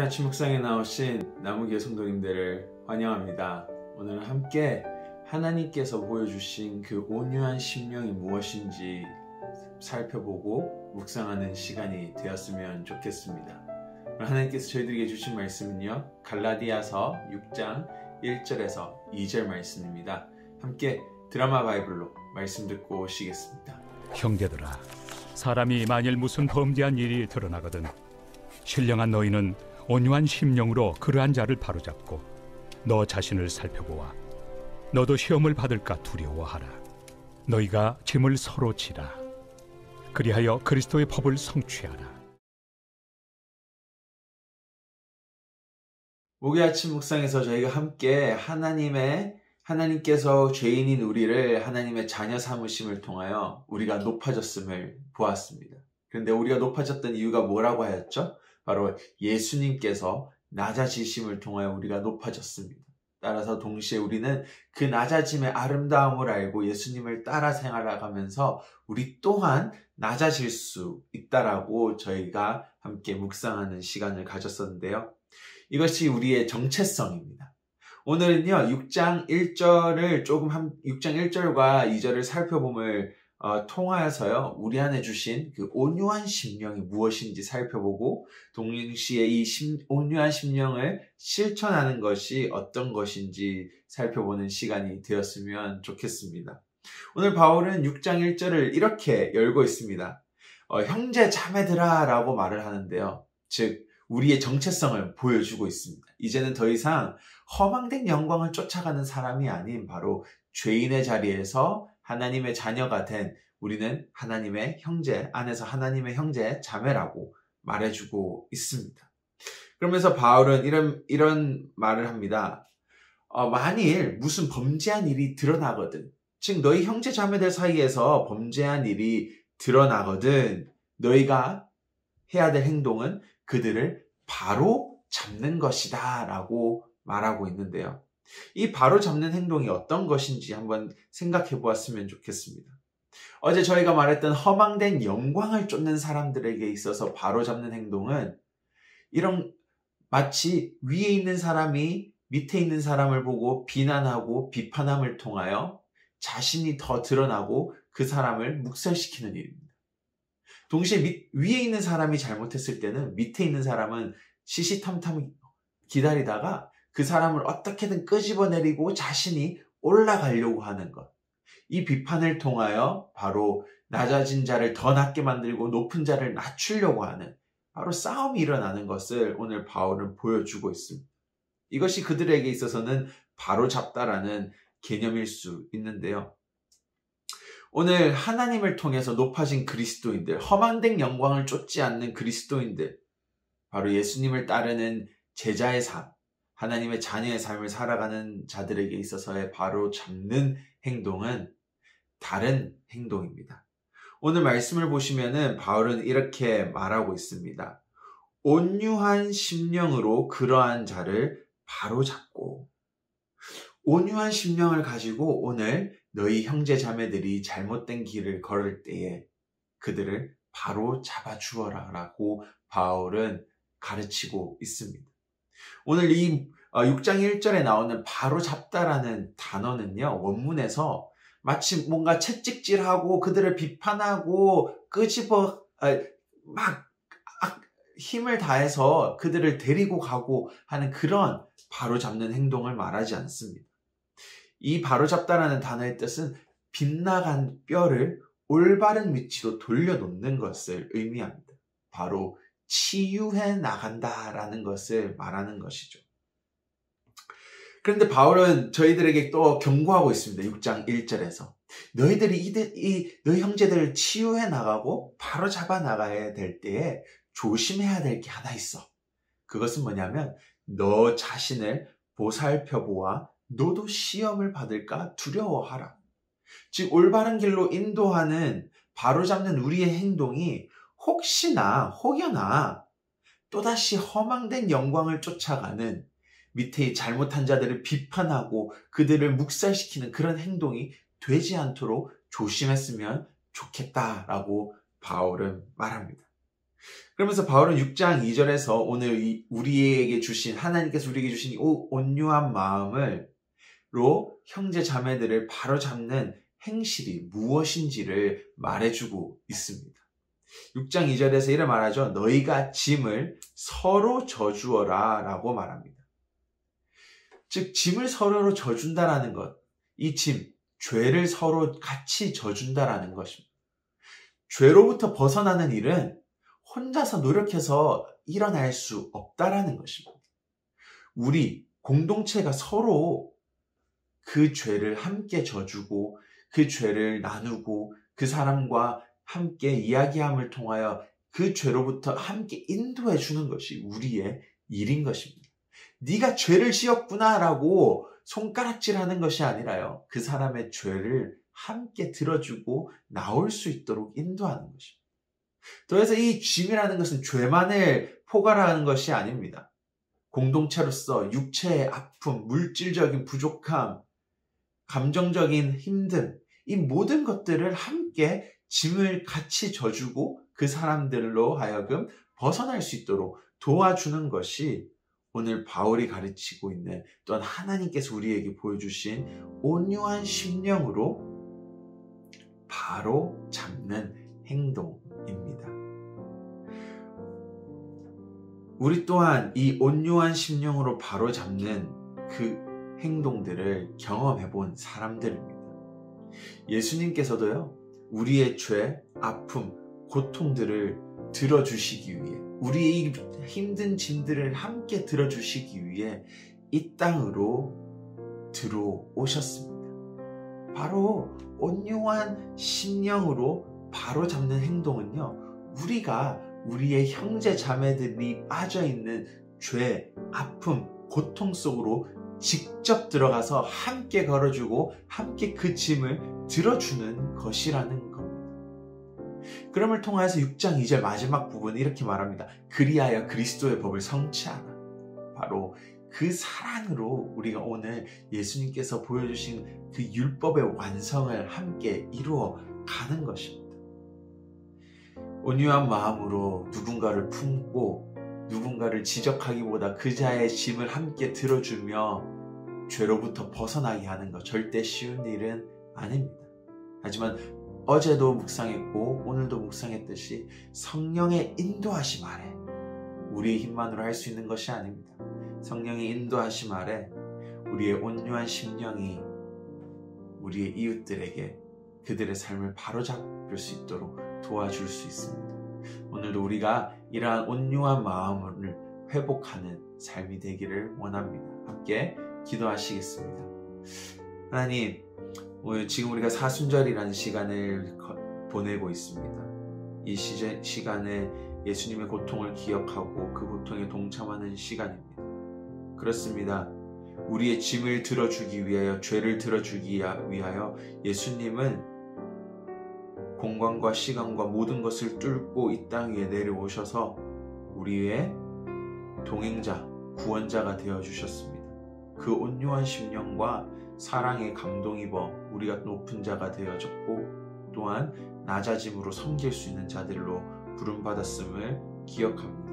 오늘 아침 묵상에 나오신 나무교회 성도님들을 환영합니다. 오늘은 함께 하나님께서 보여주신 그 온유한 심령이 무엇인지 살펴보고 묵상하는 시간이 되었으면 좋겠습니다. 하나님께서 저희들에게 주신 말씀은요, 갈라디아서 6장 1절에서 2절 말씀입니다. 함께 드라마 바이블로 말씀 듣고 오시겠습니다. 형제들아, 사람이 만일 무슨 범죄한 일이 드러나거든 신령한 너희는 온유한 심령으로 그러한 자를 바로잡고 너 자신을 살펴보아 너도 시험을 받을까 두려워하라. 너희가 짐을 서로 지라. 그리하여 그리스도의 법을 성취하라. 목요일 아침 묵상에서 저희가 함께 하나님께서 죄인인 우리를 하나님의 자녀 삼으심을 통하여 우리가 높아졌음을 보았습니다. 그런데 우리가 높아졌던 이유가 뭐라고 하였죠? 바로 예수님께서 낮아지심을 통하여 우리가 높아졌습니다. 따라서 동시에 우리는 그 낮아짐의 아름다움을 알고 예수님을 따라 생활하면서 우리 또한 낮아질 수 있다라고 저희가 함께 묵상하는 시간을 가졌었는데요. 이것이 우리의 정체성입니다. 오늘은요, 6장 1절과 2절을 살펴봄을 통하여서요, 우리 안에 주신 그 온유한 심령이 무엇인지 살펴보고 동시에 이 온유한 심령을 실천하는 것이 어떤 것인지 살펴보는 시간이 되었으면 좋겠습니다. 오늘 바울은 6장 1절을 이렇게 열고 있습니다. 형제 자매들아 라고 말을 하는데요. 즉 우리의 정체성을 보여주고 있습니다. 이제는 더 이상 허망된 영광을 쫓아가는 사람이 아닌 바로 죄인의 자리에서 하나님의 자녀가 된 우리는 하나님의 형제 안에서 하나님의 형제 자매라고 말해주고 있습니다. 그러면서 바울은 이런 말을 합니다. 만일 무슨 범죄한 일이 드러나거든, 즉 너희 형제 자매들 사이에서 범죄한 일이 드러나거든 너희가 해야 될 행동은 그들을 바로 잡는 것이다 라고 말하고 있는데요. 이 바로 잡는 행동이 어떤 것인지 한번 생각해 보았으면 좋겠습니다. 어제 저희가 말했던 허망된 영광을 쫓는 사람들에게 있어서 바로 잡는 행동은 마치 위에 있는 사람이 밑에 있는 사람을 보고 비난하고 비판함을 통하여 자신이 더 드러나고 그 사람을 묵살시키는 일입니다. 동시에 위에 있는 사람이 잘못했을 때는 밑에 있는 사람은 시시탐탐 기다리다가 그 사람을 어떻게든 끄집어내리고 자신이 올라가려고 하는 것. 이 비판을 통하여 바로 낮아진 자를 더 낮게 만들고 높은 자를 낮추려고 하는 바로 싸움이 일어나는 것을 오늘 바울은 보여주고 있습니다. 이것이 그들에게 있어서는 바로 잡다라는 개념일 수 있는데요. 오늘 하나님을 통해서 높아진 그리스도인들, 허망된 영광을 쫓지 않는 그리스도인들, 바로 예수님을 따르는 제자의 삶, 하나님의 자녀의 삶을 살아가는 자들에게 있어서의 바로 잡는 행동은 다른 행동입니다. 오늘 말씀을 보시면은 바울은 이렇게 말하고 있습니다. 온유한 심령으로 그러한 자를 바로 잡고, 온유한 심령을 가지고 오늘 너희 형제 자매들이 잘못된 길을 걸을 때에 그들을 바로 잡아주어라 라고 바울은 가르치고 있습니다. 오늘 이 6장 1절에 나오는 바로 잡다라는 단어는요, 원문에서 마치 뭔가 채찍질하고 그들을 비판하고 힘을 다해서 그들을 데리고 가고 하는 그런 바로 잡는 행동을 말하지 않습니다. 이 바로 잡다라는 단어의 뜻은 빗나간 뼈를 올바른 위치로 돌려놓는 것을 의미합니다. 바로 치유해 나간다라는 것을 말하는 것이죠. 그런데 바울은 저희들에게 또 경고하고 있습니다. 6장 1절에서 너희 형제들을 치유해 나가고 바로 잡아 나가야 될 때에 조심해야 될 게 하나 있어. 그것은 뭐냐면 너 자신을 보살펴보아 너도 시험을 받을까 두려워하라. 즉 올바른 길로 인도하는 바로 잡는 우리의 행동이 혹여나 또다시 허망된 영광을 쫓아가는 밑에 잘못한 자들을 비판하고 그들을 묵살시키는 그런 행동이 되지 않도록 조심했으면 좋겠다라고 바울은 말합니다. 그러면서 바울은 6장 2절에서 오늘 우리에게 주신, 하나님께서 우리에게 주신 이 온유한 마음으로 형제 자매들을 바로잡는 행실이 무엇인지를 말해주고 있습니다. 6장 2절에서 이렇게 말하죠. 너희가 짐을 서로 져주어라 라고 말합니다. 즉 짐을 서로 져준다라는 것, 이 짐, 죄를 서로 같이 져준다라는 것입니다. 죄로부터 벗어나는 일은 혼자서 노력해서 일어날 수 없다라는 것입니다. 우리 공동체가 서로 그 죄를 함께 져주고 그 죄를 나누고 그 사람과 함께 이야기함을 통하여 그 죄로부터 함께 인도해 주는 것이 우리의 일인 것입니다. 네가 죄를 지었구나라고 손가락질하는 것이 아니라요. 그 사람의 죄를 함께 들어주고 나올 수 있도록 인도하는 것입니다. 더해서 이 짐이라는 것은 죄만을 포괄하는 것이 아닙니다. 공동체로서 육체의 아픔, 물질적인 부족함, 감정적인 힘듦, 이 모든 것들을 함께 짐을 같이 져주고 그 사람들로 하여금 벗어날 수 있도록 도와주는 것이 오늘 바울이 가르치고 있는, 또한 하나님께서 우리에게 보여주신 온유한 심령으로 바로 잡는 행동입니다. 우리 또한 이 온유한 심령으로 바로 잡는 그 행동들을 경험해 본 사람들입니다. 예수님께서도요, 우리의 죄, 아픔, 고통들을 들어주시기 위해, 우리의 힘든 짐들을 함께 들어주시기 위해 이 땅으로 들어오셨습니다. 바로 온유한 심령으로 바로 잡는 행동은요, 우리가 우리의 형제 자매들이 빠져있는 죄, 아픔, 고통 속으로 직접 들어가서 함께 걸어주고 함께 그 짐을 들어주는 것이라는 겁니다. 그럼을 통해서 6장 2절 마지막 부분은 이렇게 말합니다. 그리하여 그리스도의 법을 성취하라. 바로 그 사랑으로 우리가 오늘 예수님께서 보여주신 그 율법의 완성을 함께 이루어 가는 것입니다. 온유한 마음으로 누군가를 품고 누군가를 지적하기보다 그 자의 짐을 함께 들어주며 죄로부터 벗어나게 하는 것, 절대 쉬운 일은 아닙니다. 하지만 어제도 묵상했고 오늘도 묵상했듯이 성령의 인도하심 아래 우리의 힘만으로 할 수 있는 것이 아닙니다. 성령의 인도하심 아래 우리의 온유한 심령이 우리의 이웃들에게 그들의 삶을 바로잡을 수 있도록 도와줄 수 있습니다. 오늘도 우리가 이러한 온유한 마음을 회복하는 삶이 되기를 원합니다. 함께 기도하시겠습니다. 하나님, 지금 우리가 사순절이라는 시간을 보내고 있습니다. 이 시간에 예수님의 고통을 기억하고 그 고통에 동참하는 시간입니다. 그렇습니다. 우리의 짐을 들어주기 위하여, 죄를 들어주기 위하여 예수님은 공간과 시간과 모든 것을 뚫고 이 땅 위에 내려오셔서 우리의 동행자, 구원자가 되어주셨습니다. 그 온유한 심령과 사랑에 감동입어 우리가 높은 자가 되어졌고 또한 낮아짐으로 섬길 수 있는 자들로 부름받았음을 기억합니다.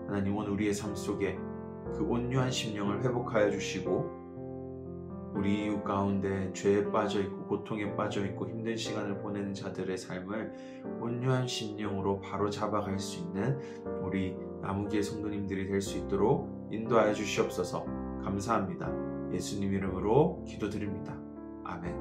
하나님, 오늘 우리의 삶 속에 그 온유한 심령을 회복하여 주시고 우리 이웃 가운데 죄에 빠져있고 고통에 빠져있고 힘든 시간을 보내는 자들의 삶을 온유한 심령으로 바로 잡아갈 수 있는 우리 나무기의 성도님들이 될 수 있도록 인도하여 주시옵소서. 감사합니다. 예수님 이름으로 기도드립니다. 아멘.